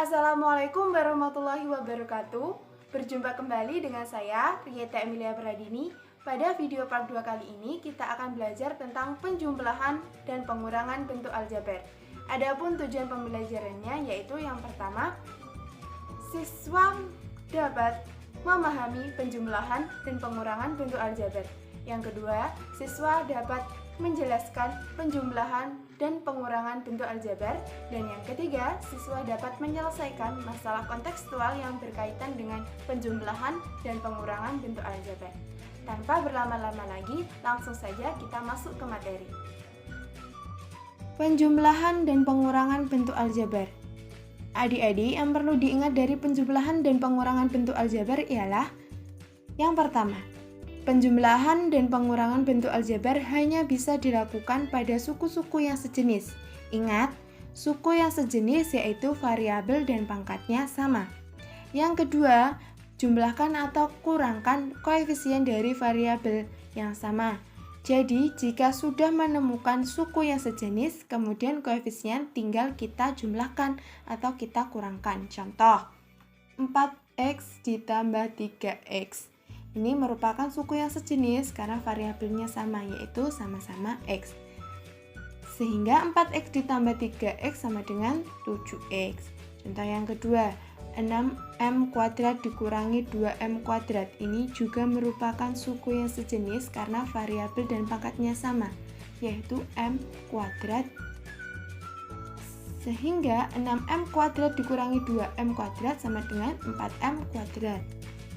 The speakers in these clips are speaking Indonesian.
Assalamualaikum warahmatullahi wabarakatuh. Berjumpa kembali dengan saya, Rieta Emilia Pradini. Pada video part 2 kali ini, kita akan belajar tentang penjumlahan dan pengurangan bentuk aljabar. Adapun tujuan pembelajarannya yaitu yang pertama, siswa dapat memahami penjumlahan dan pengurangan bentuk aljabar. Yang kedua, siswa dapat menjelaskan penjumlahan dan pengurangan bentuk aljabar. Dan yang ketiga, siswa dapat menyelesaikan masalah kontekstual yang berkaitan dengan penjumlahan dan pengurangan bentuk aljabar. Tanpa berlama-lama lagi, langsung saja kita masuk ke materi. Penjumlahan dan pengurangan bentuk aljabar. Adik-adik, yang perlu diingat dari penjumlahan dan pengurangan bentuk aljabar ialah yang pertama, penjumlahan dan pengurangan bentuk aljabar hanya bisa dilakukan pada suku-suku yang sejenis. Ingat, suku yang sejenis yaitu variabel dan pangkatnya sama. Yang kedua, jumlahkan atau kurangkan koefisien dari variabel yang sama. Jadi, jika sudah menemukan suku yang sejenis, kemudian koefisien tinggal kita jumlahkan atau kita kurangkan. Contoh, 4x ditambah 3x. Ini merupakan suku yang sejenis karena variabelnya sama, yaitu sama-sama x. Sehingga 4x ditambah 3x sama dengan 7x. Contoh yang kedua, 6m kuadrat dikurangi 2m kuadrat. Ini juga merupakan suku yang sejenis karena variabel dan pangkatnya sama, yaitu m kuadrat. Sehingga 6m kuadrat dikurangi 2m kuadrat sama dengan 4m kuadrat.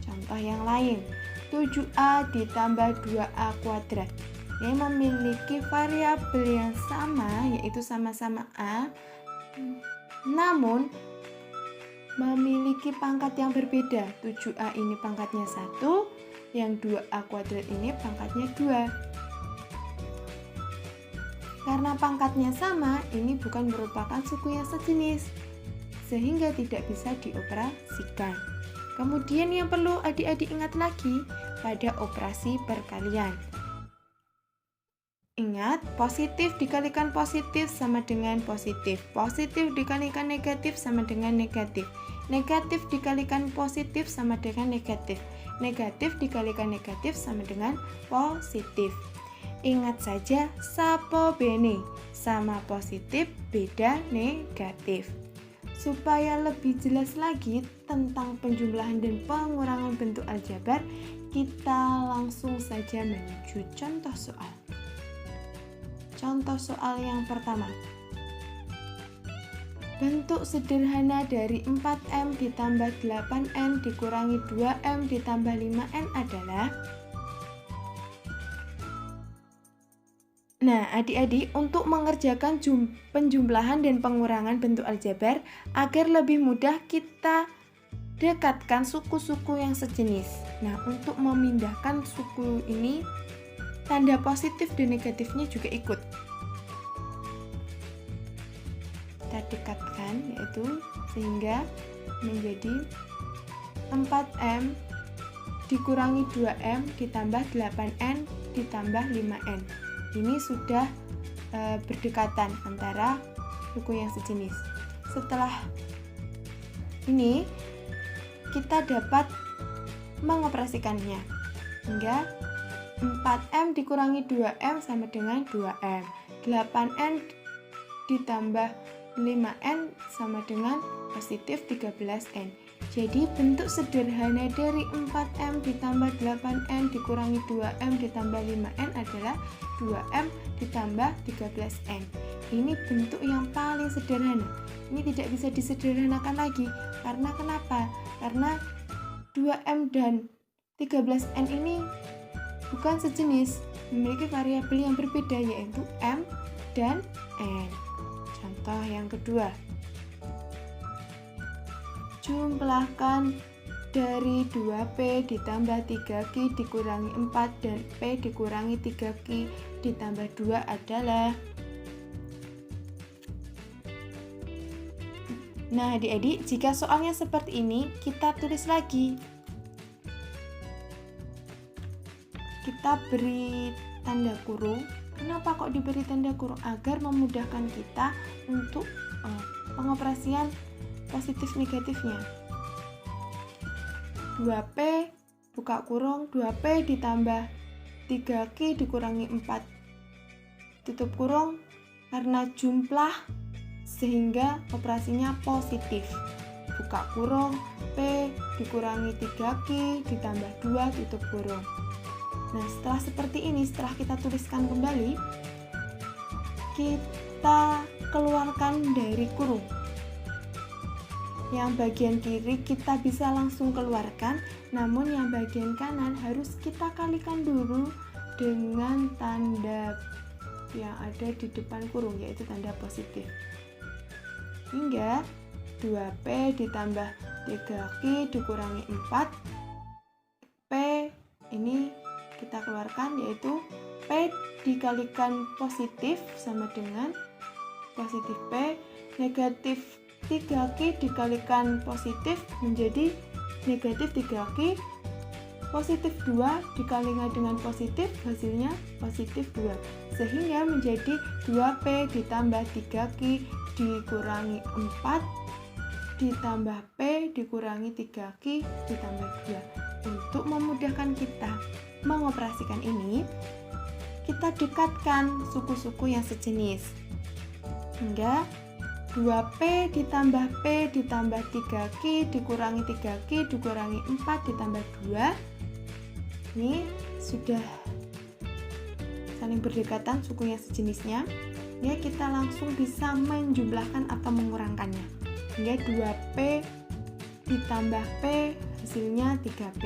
Contoh yang lain, 7a ditambah 2a kuadrat. Ini memiliki variabel yang sama, yaitu sama-sama a, namun memiliki pangkat yang berbeda. 7a ini pangkatnya 1, yang 2a kuadrat ini pangkatnya 2. Karena pangkatnya sama, ini bukan merupakan suku yang sejenis, sehingga tidak bisa dioperasikan. Kemudian yang perlu adik-adik ingat lagi pada operasi perkalian. Ingat, positif dikalikan positif sama dengan positif. Positif dikalikan negatif sama dengan negatif. Negatif dikalikan positif sama dengan negatif. Negatif dikalikan negatif sama dengan positif. Ingat saja, sapo bene, sama positif beda negatif. Supaya lebih jelas lagi tentang penjumlahan dan pengurangan bentuk aljabar, kita langsung saja menuju contoh soal. Contoh soal yang pertama. Bentuk sederhana dari 4m ditambah 8n dikurangi 2m ditambah 5n adalah. Nah, adik-adik, untuk mengerjakan penjumlahan dan pengurangan bentuk aljabar, agar lebih mudah kita dekatkan suku-suku yang sejenis. Nah, untuk memindahkan suku ini, tanda positif dan negatifnya juga ikut. Kita dekatkan, yaitu sehingga menjadi 4m dikurangi 2m ditambah 8n ditambah 5n. Ini sudah berdekatan antara suku yang sejenis. Setelah ini, kita dapat mengoperasikannya. Hingga 4m dikurangi 2m sama dengan 2m. 8n ditambah 5n sama dengan positif 13n. Jadi bentuk sederhana dari 4m ditambah 8n dikurangi 2m ditambah 5n adalah 2m ditambah 13n. Ini bentuk yang paling sederhana. Ini tidak bisa disederhanakan lagi. Karena kenapa? Karena 2m dan 13n ini bukan sejenis, memiliki variabel yang berbeda, yaitu m dan n. Contoh yang kedua. Jumlahkan dari 2p ditambah 3q dikurangi 4 dan p dikurangi 3q ditambah 2 adalah. Nah, adik-adik, jika soalnya seperti ini, kita tulis lagi. Kita beri tanda kurung. Kenapa kok diberi tanda kurung? Agar memudahkan kita untuk pengoperasian positif negatifnya. 2P buka kurung 2P ditambah 3Q dikurangi 4 tutup kurung, karena jumlah sehingga operasinya positif. Buka kurung P dikurangi 3Q ditambah 2 tutup kurung. Nah, setelah seperti ini, setelah kita tuliskan kembali, kita keluarkan dari kurung. Yang bagian kiri kita bisa langsung keluarkan, namun yang bagian kanan harus kita kalikan dulu dengan tanda yang ada di depan kurung, yaitu tanda positif. Hingga 2P ditambah 3Q dikurangi 4 P ini kita keluarkan, yaitu P dikalikan positif sama dengan positif P, negatif 3Q dikalikan positif menjadi negatif 3Q, positif 2 dikalikan dengan positif hasilnya positif 2, sehingga menjadi 2P ditambah 3Q dikurangi 4 ditambah P dikurangi 3Q ditambah 2. Untuk memudahkan kita mengoperasikan ini, kita dekatkan suku-suku yang sejenis. Hingga 2P ditambah P ditambah 3Q dikurangi 3Q dikurangi 4 ditambah 2. Ini sudah saling berdekatan suku yang sejenisnya. Ya, kita langsung bisa menjumlahkan atau mengurangkannya. Hingga 2P ditambah P hasilnya 3P.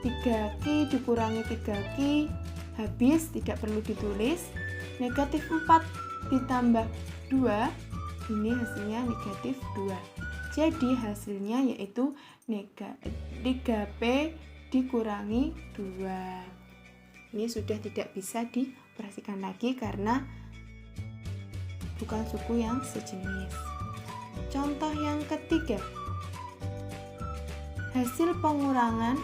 3Q dikurangi 3Q habis, tidak perlu ditulis. Negatif 4 ditambah 2, ini hasilnya negatif 2. Jadi hasilnya yaitu 3P dikurangi 2. Ini sudah tidak bisa dioperasikan lagi karena bukan suku yang sejenis. Contoh yang ketiga, hasil pengurangan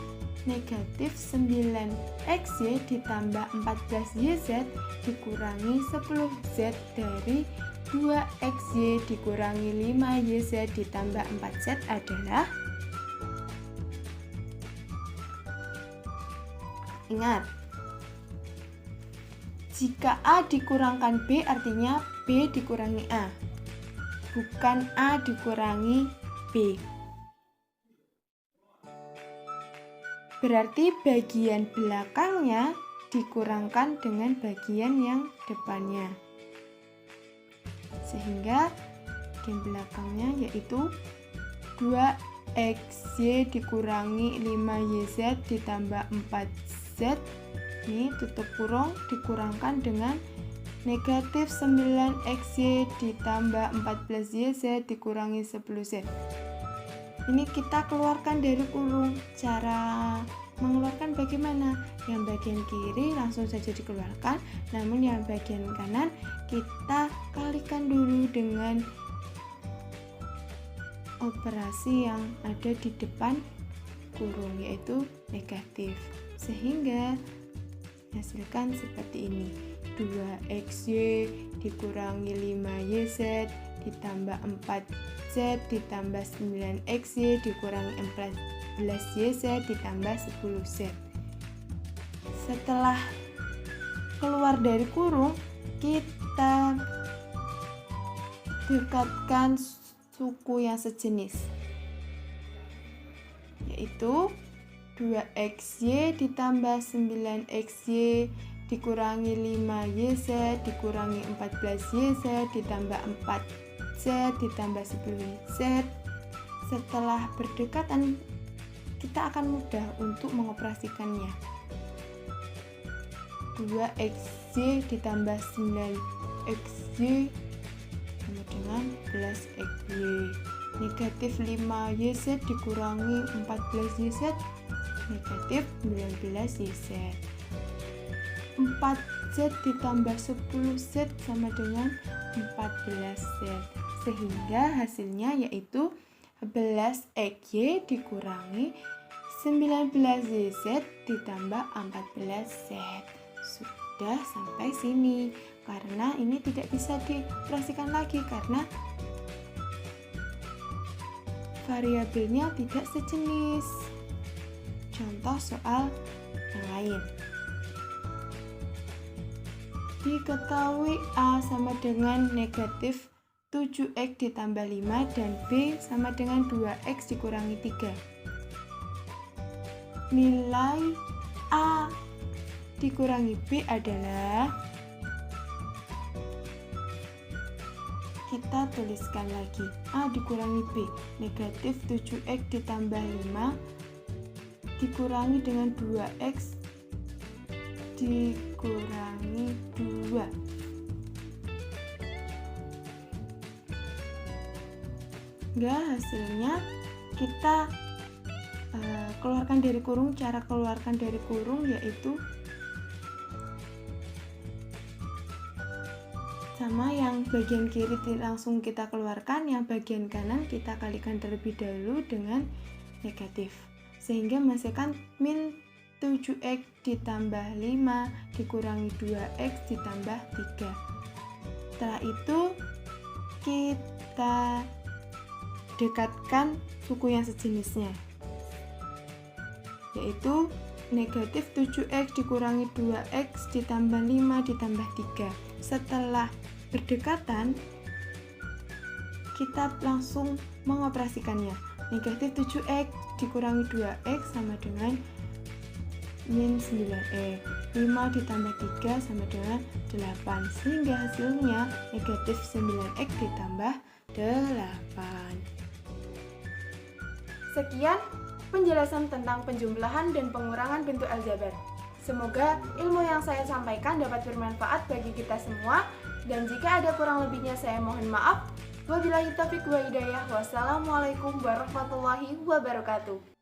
negatif 9XY ditambah 14YZ dikurangi 10Z dari 2XY dikurangi 5YZ ditambah 4Z adalah, ingat, jika A dikurangkan B artinya B dikurangi A, bukan A dikurangi B. Berarti bagian belakangnya dikurangkan dengan bagian yang depannya. Sehingga bagian belakangnya yaitu 2XY dikurangi 5YZ ditambah 4Z. Ini tutup kurung dikurangkan dengan negatif 9XY ditambah 14YZ dikurangi 10Z. Ini kita keluarkan dari kurung. Cara mengeluarkan bagaimana? Yang bagian kiri langsung saja dikeluarkan, namun yang bagian kanan kita kalikan dulu dengan operasi yang ada di depan kurung, yaitu negatif, sehingga hasilkan seperti ini. 2XY dikurangi 5YZ ditambah 4Z ditambah 9XY dikurangi 14YZ ditambah 10Z. Setelah keluar dari kurung, kita dekatkan suku yang sejenis, yaitu 2XY ditambah 9XY dikurangi 5YZ dikurangi 14YZ ditambah 4Z ditambah 10Z. Setelah berdekatan, kita akan mudah untuk mengoperasikannya. 2XY ditambah 9XY sama dengan 11XY. Negatif 5YZ dikurangi 14YZ negatif 19YZ. 4Z ditambah 10Z sama dengan 14Z, sehingga hasilnya yaitu 11XY dikurangi 19YZ ditambah 14Z. Sudah sampai sini. Karena ini tidak bisa dioperasikan lagi karena variabelnya tidak sejenis. Contoh soal yang lain. Diketahui A sama dengan negatif 7x ditambah 5 dan B sama dengan 2x dikurangi 3. Nilai A dikurangi B adalah, kita tuliskan lagi, A dikurangi B, negatif 7x ditambah 5 dikurangi dengan 2x dikurangi 2. Enggak, hasilnya kita keluarkan dari kurung. Cara keluarkan dari kurung yaitu sama, yang bagian kiri langsung kita keluarkan, yang bagian kanan kita kalikan terlebih dahulu dengan negatif, sehingga menghasilkan min 7x ditambah 5 dikurangi 2x ditambah 3. Setelah itu kita dekatkan suku yang sejenisnya, yaitu negatif 7x dikurangi 2x ditambah 5 ditambah 3. Setelah berdekatan, kita langsung mengoperasikannya. Negatif 7x dikurangi 2x sama dengan min 9x, 5 ditambah 3 sama dengan 8, sehingga hasilnya negatif 9x ditambah 8. Sekian penjelasan tentang penjumlahan dan pengurangan bentuk aljabar. Semoga ilmu yang saya sampaikan dapat bermanfaat bagi kita semua, dan jika ada kurang lebihnya saya mohon maaf. Wabillahi taufiq wa hidayah. Wassalamualaikum warahmatullahi wabarakatuh.